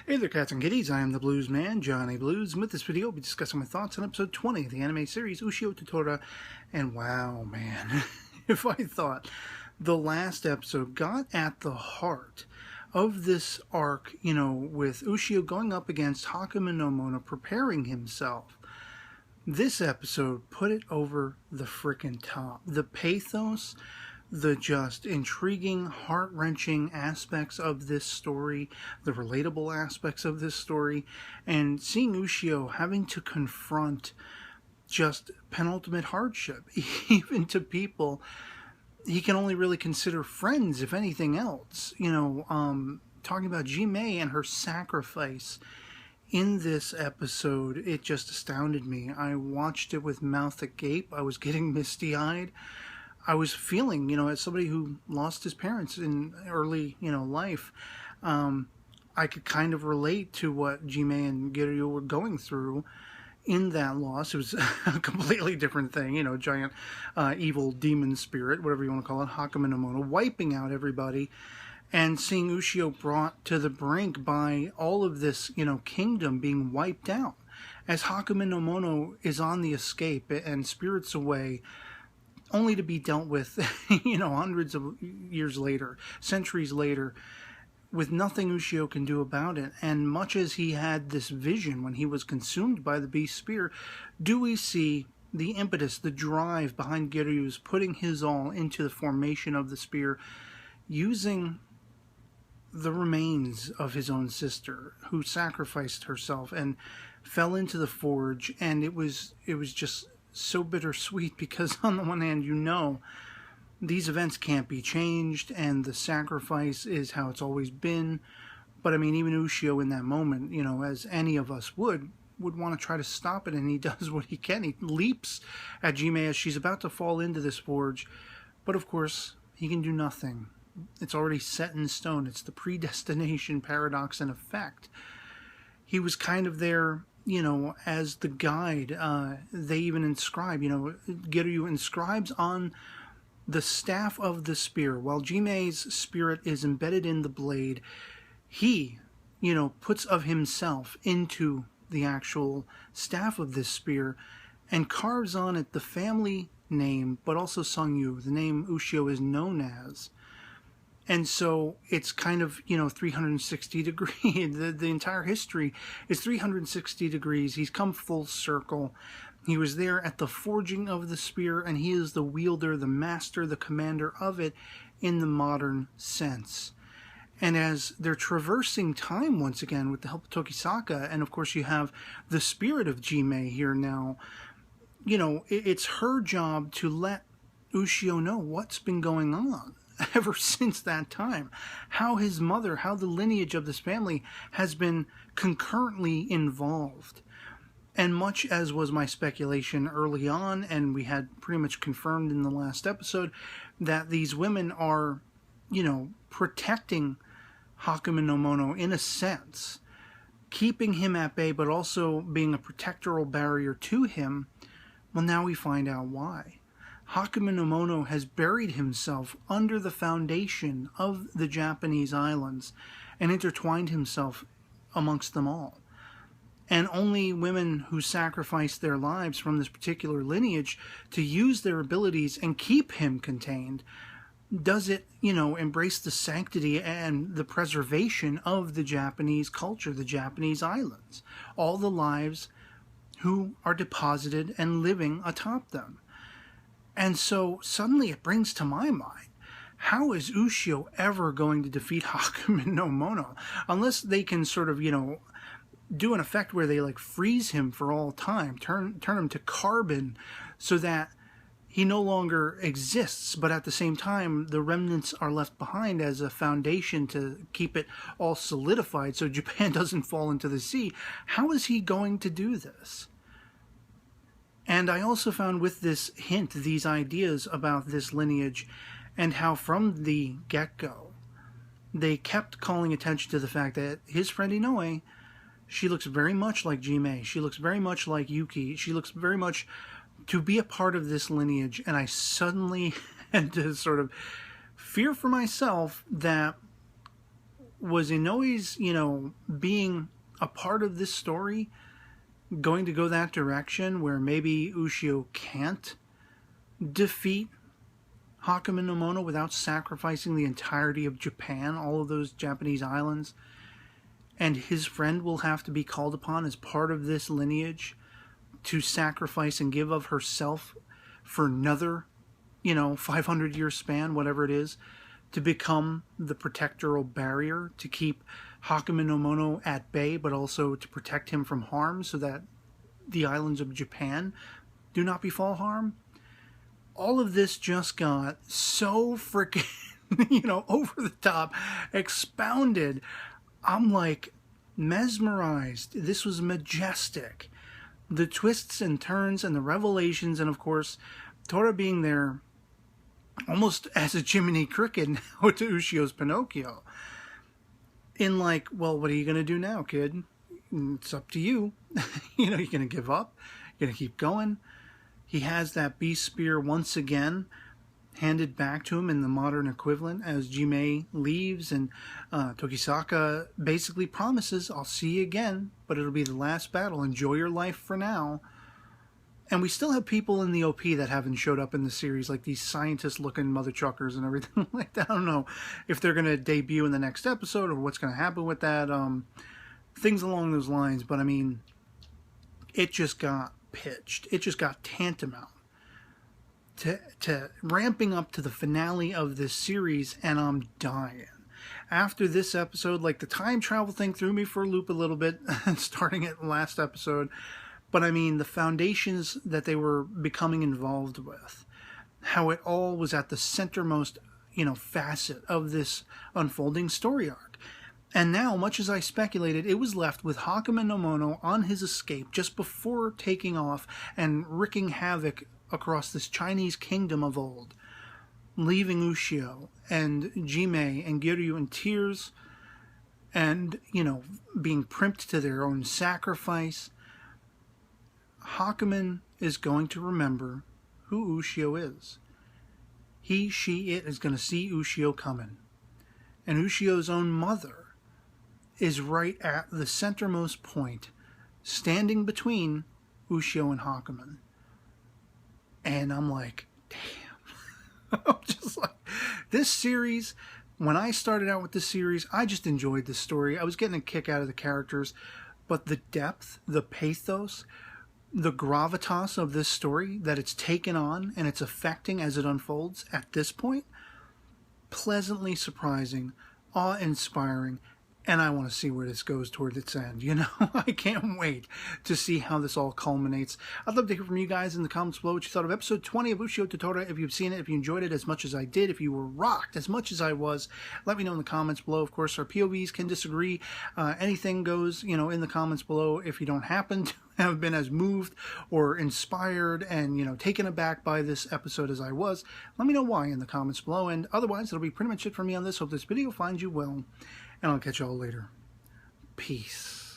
Hey there, cats and kitties. I am the Blues Man, Johnny Blues. And with this video, I'll be discussing my thoughts on episode 20 of the anime series Ushio to Tora. And wow, man, if I thought the last episode got at the heart of this arc, with Ushio going up against Hakumen no Mono, preparing himself, this episode put it over the frickin' top. The pathos, the just intriguing, heart-wrenching aspects of this story, the relatable aspects of this story, and seeing Ushio having to confront just penultimate hardship, even to people he can only really consider friends, if anything else. Talking about Jimei and her sacrifice in this episode, it just astounded me. I watched it with mouth agape. I was getting misty-eyed. I was feeling, as somebody who lost his parents in early, life, I could kind of relate to what Jimei and Giryu were going through in that loss. It was a completely different thing, giant evil demon spirit, whatever you want to call it, Hakumen no Mono, wiping out everybody, and seeing Ushio brought to the brink by all of this, kingdom being wiped out, as Hakumen no Mono is on the escape and spirits away, only to be dealt with, hundreds of years later, centuries later, with nothing Ushio can do about it. And much as he had this vision when he was consumed by the beast spear, do we see the impetus, the drive behind Giryu's putting his all into the formation of the spear, using the remains of his own sister, who sacrificed herself and fell into the forge. And it was just so bittersweet, because on the one hand, these events can't be changed, and the sacrifice is how it's always been. But I mean, even Ushio in that moment, as any of us would want to try to stop it, and he does what he can. He leaps at Jimei as she's about to fall into this forge, but of course, he can do nothing. It's already set in stone. It's the predestination paradox in effect. He was kind of there, as the guide. They even inscribe, Giryu inscribes on the staff of the spear. While Jimei's spirit is embedded in the blade, he, puts of himself into the actual staff of this spear and carves on it the family name, but also Sungyu, the name Ushio is known as. And so it's kind of, 360 degrees. The entire history is 360 degrees. He's come full circle. He was there at the forging of the spear, and he is the wielder, the master, the commander of it in the modern sense. And as they're traversing time once again with the help of Tokisaka, and of course you have the spirit of Jimei here now, it's her job to let Ushio know what's been going on ever since that time, how his mother, how the lineage of this family has been concurrently involved. And much as was my speculation early on, and we had pretty much confirmed in the last episode, that these women are, protecting Hakumen no Mono in a sense, keeping him at bay, but also being a protectoral barrier to him, well, now we find out why. Hakumen no Mono has buried himself under the foundation of the Japanese islands and intertwined himself amongst them all. And only women who sacrifice their lives from this particular lineage to use their abilities and keep him contained does it, embrace the sanctity and the preservation of the Japanese culture, the Japanese islands, all the lives who are deposited and living atop them. And so suddenly it brings to my mind, how is Ushio ever going to defeat Hakumen no Mono? Unless they can sort of, do an effect where they freeze him for all time, turn him to carbon so that he no longer exists, but at the same time the remnants are left behind as a foundation to keep it all solidified so Japan doesn't fall into the sea. How is he going to do this? And I also found with this hint, these ideas about this lineage, and how from the get-go they kept calling attention to the fact that his friend Inoue, she looks very much like Jimei. She looks very much like Yuki. She looks very much to be a part of this lineage. And I suddenly had to sort of fear for myself that was Inoe's, being a part of this story going to go that direction where maybe Ushio can't defeat Hakumen no Mono without sacrificing the entirety of Japan, all of those Japanese islands, and his friend will have to be called upon as part of this lineage to sacrifice and give of herself for another, 500-year span, whatever it is, to become the protectoral barrier to keep Hakumen no Mono at bay, but also to protect him from harm so that the islands of Japan do not befall harm. All of this just got so freaking, over the top, expounded. I'm like mesmerized. This was majestic. The twists and turns and the revelations, and of course, Tora being there almost as a Jiminy Cricket now to Ushio's Pinocchio. In like, well, what are you going to do now, kid? It's up to you. You're going to give up? You're going to keep going? He has that beast spear once again handed back to him in the modern equivalent as Jimei leaves, and Tokisaka basically promises, I'll see you again, but it'll be the last battle. Enjoy your life for now. And we still have people in the OP that haven't showed up in the series, like these scientist-looking mother truckers and everything like that. I don't know if they're going to debut in the next episode or what's going to happen with that. Things along those lines. But, I mean, it just got pitched. It just got tantamount to ramping up to the finale of this series, and I'm dying. After this episode, like, the time travel thing threw me for a loop a little bit, starting at the last episode. But I mean, the foundations that they were becoming involved with, how it all was at the centermost, facet of this unfolding story arc. And now, much as I speculated, it was left with Hakumen no Mono on his escape just before taking off and wreaking havoc across this Chinese kingdom of old, leaving Ushio and Jimei and Giryu in tears and, being primped to their own sacrifice. Hakumen is going to remember who Ushio is. He, she, it is going to see Ushio coming. And Ushio's own mother is right at the centermost point, standing between Ushio and Hakumen. And I'm like, damn. I'm just like, this series, when I started out with this series, I just enjoyed this story. I was getting a kick out of the characters, but the depth, the pathos, the gravitas of this story that it's taken on and it's affecting as it unfolds at this point, pleasantly surprising, awe-inspiring, and I want to see where this goes toward its end. I can't wait to see how this all culminates. I'd love to hear from you guys in the comments below what you thought of episode 20 of Ushio to Tora. If you've seen it, if you enjoyed it as much as I did, if you were rocked as much as I was, let me know in the comments below. Of course, our POVs can disagree. Anything goes, in the comments below. If you don't happen to have been as moved or inspired and, taken aback by this episode as I was, let me know why in the comments below. And otherwise, that'll be pretty much it for me on this. Hope this video finds you well, and I'll catch y'all later. Peace.